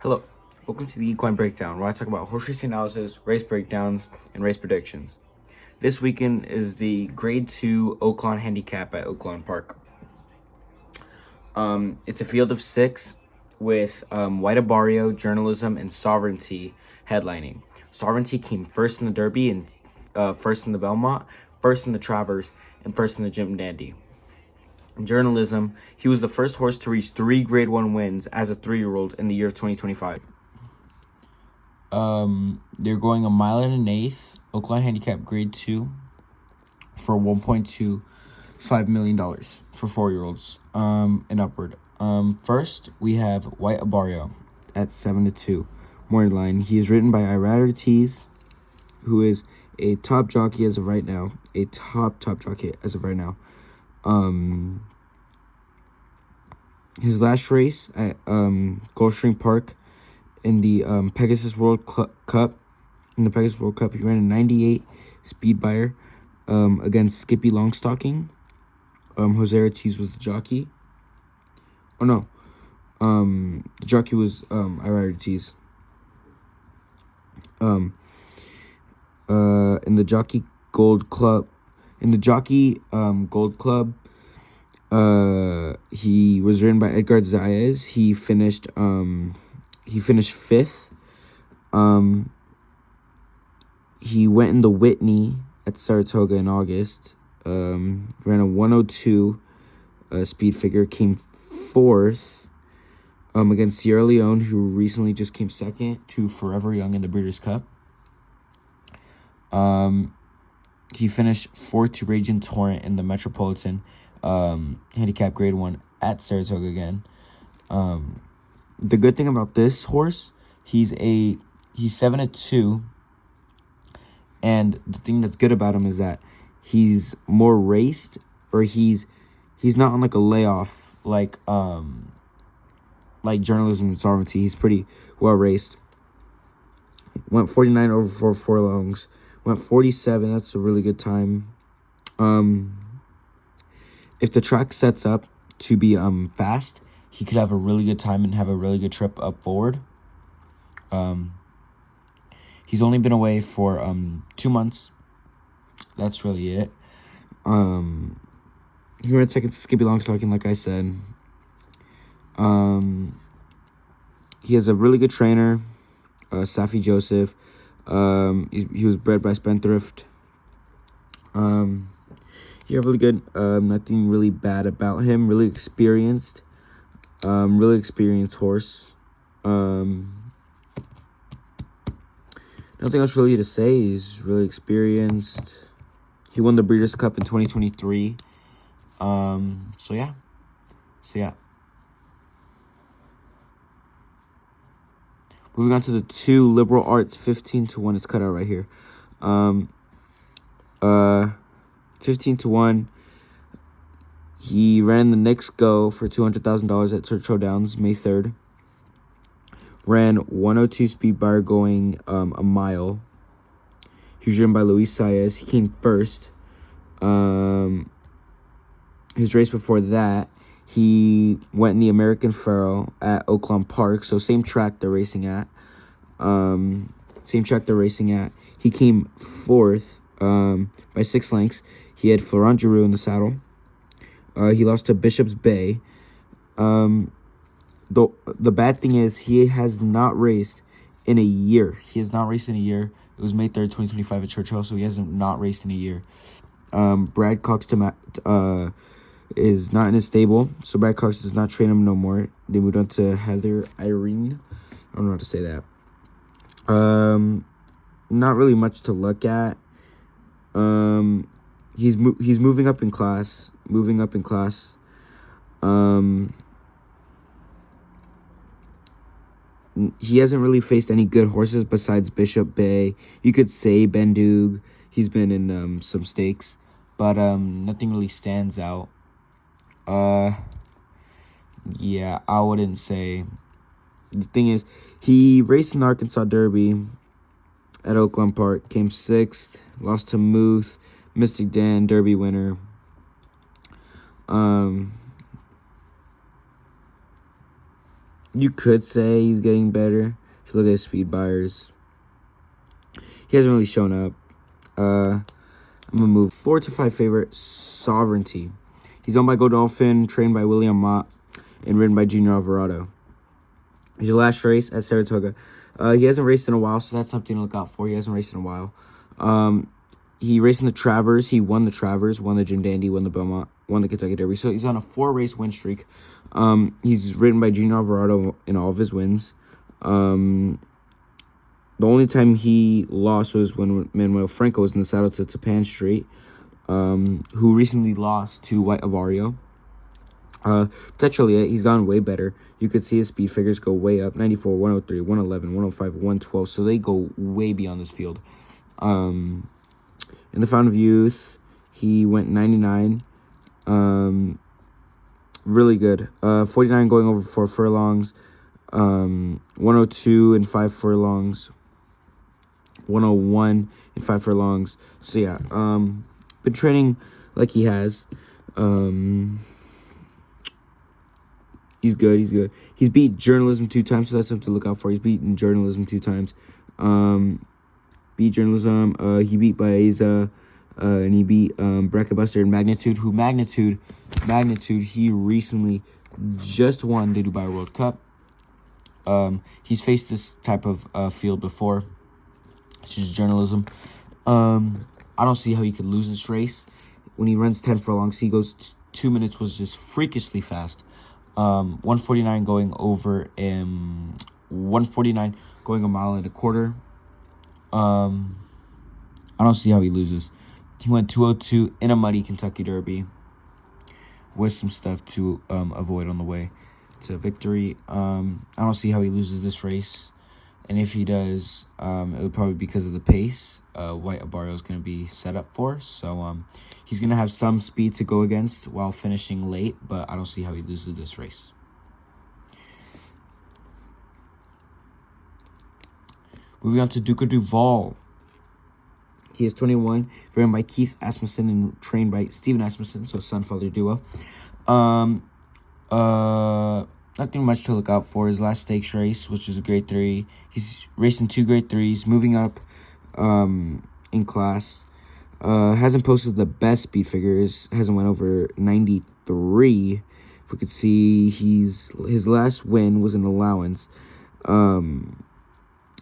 Hello, welcome to the Equine Breakdown, where I talk about horse racing analysis, race breakdowns, and race predictions. This weekend is the Grade 2 Oaklawn Handicap at Oaklawn Park. It's a field of 6 with White Abarrio, Journalism, and Sovereignty headlining. Sovereignty came first in the Derby and first in the Belmont, first in the Travers, and first in the Jim Dandy. In Journalism, he was the first horse to reach 3 Grade 1 wins as a 3-year-old in the year of 2025. They're going a mile and an eighth, Oaklawn Handicap Grade 2 for $1.25 million for 4-year-olds and upward. First, we have White Abarrio at 7-2 morning line. He is ridden by Ortiz, who is a top jockey as of right now. A top jockey as of right now. His last race at Gulfstream Park in the Pegasus World Cup. In the Pegasus World Cup, he ran a 98 speed buyer against Skippy Longstocking. Jose Ortiz was the jockey. Oh no, the jockey was Ortiz. In the Jockey Gold Club, he was ridden by Edgar Zayas. He finished fifth. He went in the Whitney at Saratoga in August. Ran a 102 speed figure. Came fourth against Sierra Leone, who recently just came second to Forever Young in the Breeders' Cup. He finished fourth to Raging Torrent in the Metropolitan Handicap Grade 1 at Saratoga again. The good thing about this horse, he's 7-2, and the thing that's good about him is that he's more raced, or he's not on like a layoff like Journalism and Sovereignty. He's pretty well raced. Went 49 over 4 furlongs. Went 47. That's a really good time. If the track sets up to be fast, he could have a really good time and have a really good trip up forward. He's only been away for 2 months. That's really it. He ran second to Skippy Longstocking, like I said. He has a really good trainer, Safi Joseph. He was bred by Spendthrift. He's really good. Nothing really bad about him. Really experienced. Really experienced horse. Nothing else really to say. He's really experienced. He won the Breeders' Cup in 2023. So yeah. Moving on to the 2 Liberal Arts 15-1. It's cut out right here. 15-1. He ran the Knicks Go for $200,000 at Churchill Downs May 3rd. Ran 102 speed bar going a mile. He was driven by Luis Saez. He came first. His race before that, he went in the American Pharoah at Oaklawn Park. So same track they're racing at. He came fourth by 6 lengths. He had Florent Giroux in the saddle. He lost to Bishop's Bay. The bad thing is he has not raced in a year. It was May 3rd, 2025 at Churchill, so he hasn't not raced in a year. Brad Cox is not in his stable, so Brad Cox does not train him no more. They moved on to Heather Irene. I don't know how to say that. Not really much to look at. He's moving up in class. He hasn't really faced any good horses besides Bishop Bay. You could say Bendug. He's been in some stakes, but nothing really stands out. Yeah, I wouldn't say. The thing is, he raced in the Arkansas Derby at Oaklawn Park, came 6th, lost to Muth, Mystic Dan, Derby winner. You could say he's getting better. If you look at his speed buyers, he hasn't really shown up. I'm going to move 4 to 5 favorite, Sovereignty. He's owned by Godolphin, trained by William Mott, and ridden by Junior Alvarado. His last race at Saratoga. He hasn't raced in a while, so that's something to look out for. He hasn't raced in a while. He raced in the Travers. He won the Travers, won the Jim Dandy, won the Belmont, won the Kentucky Derby. So he's on a 4-race win streak. He's ridden by Junior Alvarado in all of his wins. The only time he lost was when Manuel Franco was in the saddle to Tapan Street, who recently lost to White Abarrio. That's really it. He's gotten way better. You could see his speed figures go way up. 94, 103, 111, 105, 112. So they go way beyond this field. In the Fountain of Youth, he went 99. Really good. 49 going over 4 furlongs. 102 and 5 furlongs. 101 and 5 furlongs. So yeah, been training like he has. He's good. He's good. He's beat Journalism 2 times, so that's something to look out for. He's beaten Journalism 2 times. Beat Journalism. He beat Baeza, and he beat Bracket Buster and Magnitude. Who Magnitude? He recently just won the Dubai World Cup. He's faced this type of field before, which is Journalism. I don't see how he could lose this race. When he runs 10 furlongs, he goes 2 minutes, was just freakishly fast. 149 going over 149 going a mile and a quarter. I don't see how he loses. He went 202 in a muddy Kentucky Derby with some stuff to avoid on the way to victory. I don't see how he loses this race. And if he does, it would probably be because of the pace White Abarrio is going to be set up for. So he's going to have some speed to go against while finishing late, but I don't see how he loses this race. Moving on to Duca Duval. He is 21, ridden by Keith Asmussen and trained by Steven Asmussen, so son-father duo. Nothing much to look out for. His last stakes race, which is a grade 3. He's racing 2 grade 3s, moving up in class. Hasn't posted the best speed figures. Hasn't went over 93. If we could see, his last win was an allowance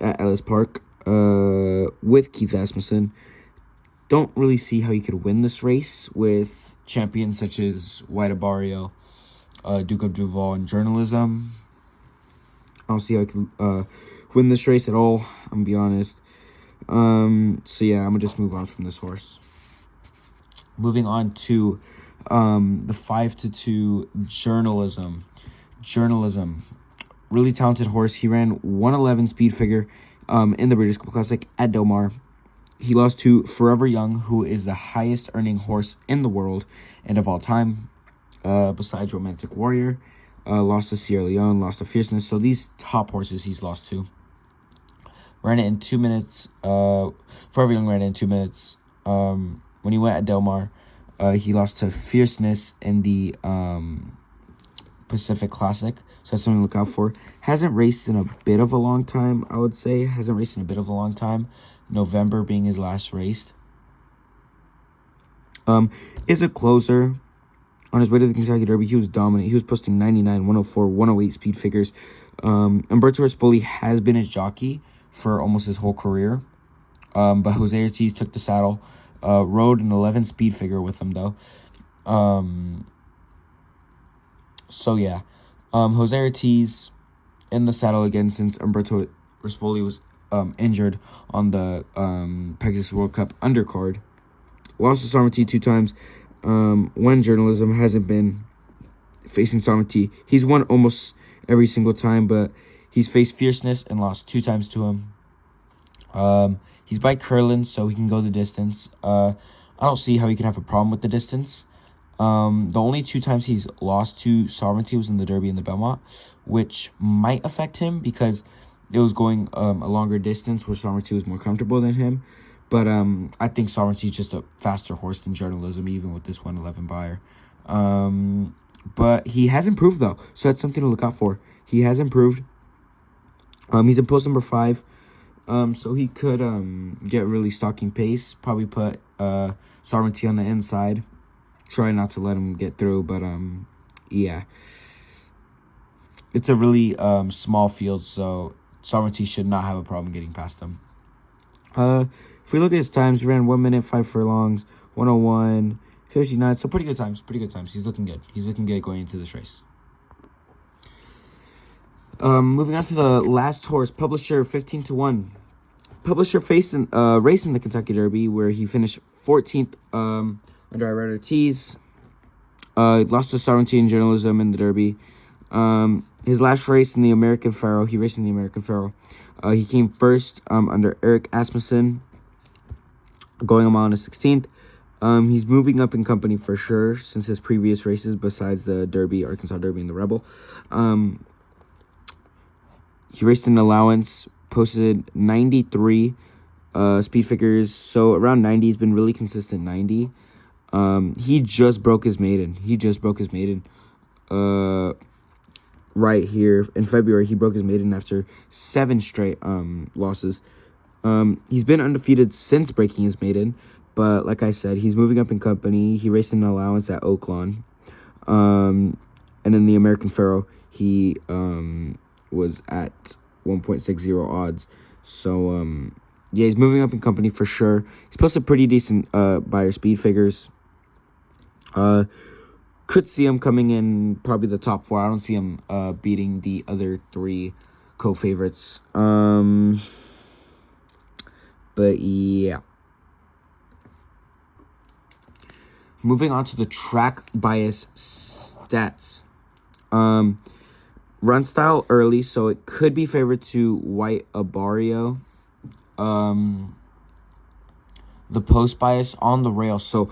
at Ellis Park with Keith Asmussen. Don't really see how he could win this race with champions such as White Abarrio, Duke of Duval, and Journalism. I don't see how I could win this race at all, I'm going to be honest. So yeah, I'm going to just move on from this horse. Moving on to the 5-2 Journalism. Really talented horse. He ran 111 speed figure in the British Classic at Del Mar. He lost to Forever Young, who is the highest earning horse in the world and of all time, besides Romantic Warrior. Lost to Sierra Leone, lost to Fierceness. So these top horses he's lost to. Ran it in 2 minutes. Forever Young ran it in 2 minutes. When he went at Del Mar, he lost to Fierceness in the Pacific Classic. So that's something to look out for. Hasn't raced in a bit of a long time, I would say. November being his last race. Is a closer. On his way to the Kentucky Derby, he was dominant. He was posting 99, 104, 108 speed figures. Umberto Rispoli has been his jockey for almost his whole career. But Jose Ortiz took the saddle. Rode an 11 speed figure with him, though. So, yeah. Jose Ortiz in the saddle again since Umberto Rispoli was injured on the Pegasus World Cup undercard. Lost to Sovereignty 2 times. One Journalism hasn't been facing Sovereignty. He's won almost every single time, but he's faced Fierceness and lost 2 times to him. He's by Curlin, so he can go the distance. I don't see how he can have a problem with the distance. The only 2 times he's lost to Sovereignty was in the Derby and the Belmont, which might affect him because it was going a longer distance where Sovereignty was more comfortable than him. But I think Sovereignty is just a faster horse than Journalism, even with this 111 buyer. But he has improved, though. So that's something to look out for. He has improved. He's in post number 5. So he could get really stalking pace. Probably put Sovereignty on the inside. Try not to let him get through. But, yeah. It's a really small field, so Sovereignty should not have a problem getting past him. If we look at his times, he ran 1 minute, 5 furlongs, 101, 59. So pretty good times. Pretty good times. He's looking good. He's looking good going into this race. Moving on to the last horse, Publisher 15-1. Publisher faced a race in the Kentucky Derby where he finished 14th under Irada T's. Lost to Sovereignty and Journalism in the Derby. His last race in the American Pharoah, he raced in the American Pharoah. He came first under Eric Asmussen, going a mile and a 16th. He's moving up in company for sure since his previous races besides the Derby, Arkansas Derby, and the Rebel. He raced in allowance, posted 93 speed figures, so around 90. He's been really consistent 90. He just broke his maiden. Right here in February, he broke his maiden after 7 straight losses. He's been undefeated since breaking his maiden, but like I said, he's moving up in company. He raced in an allowance at Oaklawn, and in the American Pharoah, he was at 1.60 odds. So yeah, he's moving up in company for sure. He's posted pretty decent buyer speed figures. Could see him coming in probably the top 4. I don't see him beating the other 3 co-favorites. But yeah. Moving on to the track bias stats. Run style early, so it could be favored to White Abarrio. The post bias on the rail, so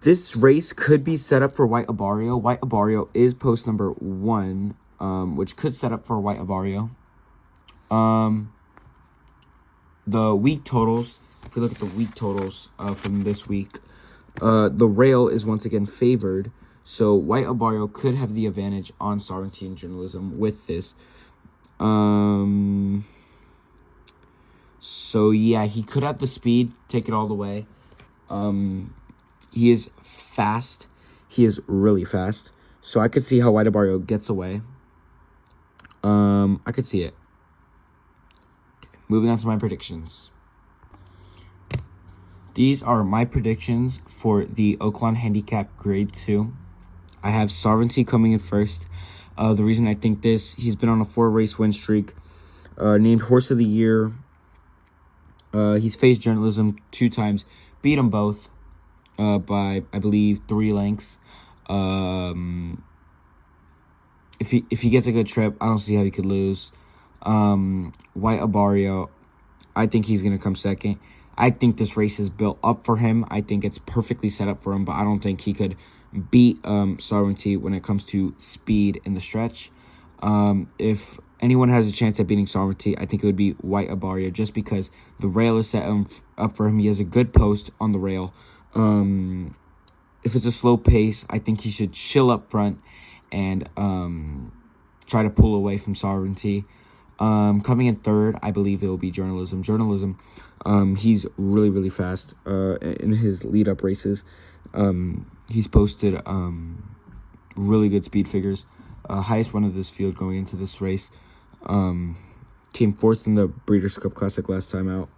this race could be set up for White Abarrio. White Abarrio is post number 1, which could set up for White Abarrio. The week totals, if we look at the week totals from this week, the rail is once again favored. So White Abarrio could have the advantage on Sovereignty and Journalism with this. So yeah, he could have the speed, take it all the way. He is fast. He is really fast. So I could see how White Abarrio gets away. I could see it. Okay, moving on to my predictions. These are my predictions for the Oaklawn Handicap Grade 2. I have Sovereignty coming in first. The reason I think this, he's been on a 4-race win streak. Named Horse of the Year. He's faced Journalism 2 times. Beat them both. By, I believe, 3 lengths. If he gets a good trip, I don't see how he could lose. White Abarrio, I think he's going to come second. I think this race is built up for him. I think it's perfectly set up for him, but I don't think he could beat Sovereignty when it comes to speed in the stretch. If anyone has a chance at beating Sovereignty, I think it would be White Abarrio, just because the rail is set up for him. He has a good post on the rail. If it's a slow pace, I think he should chill up front and try to pull away from Sovereignty. Coming in third, I believe it will be Journalism. He's really, really fast in his lead-up races. He's posted really good speed figures. Highest one of this field going into this race. Came 4th in the Breeders' Cup Classic last time out.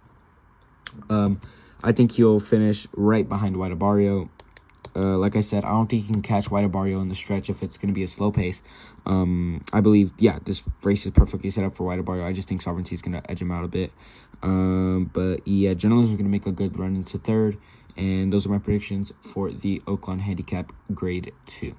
I think he'll finish right behind White Abarrio. Like I said, I don't think he can catch White Abarrio in the stretch if it's going to be a slow pace. I believe, yeah, this race is perfectly set up for White Abarrio. I just think Sovereignty is going to edge him out a bit. But yeah, Journalism is going to make a good run into third. And those are my predictions for the Oaklawn Handicap Grade 2.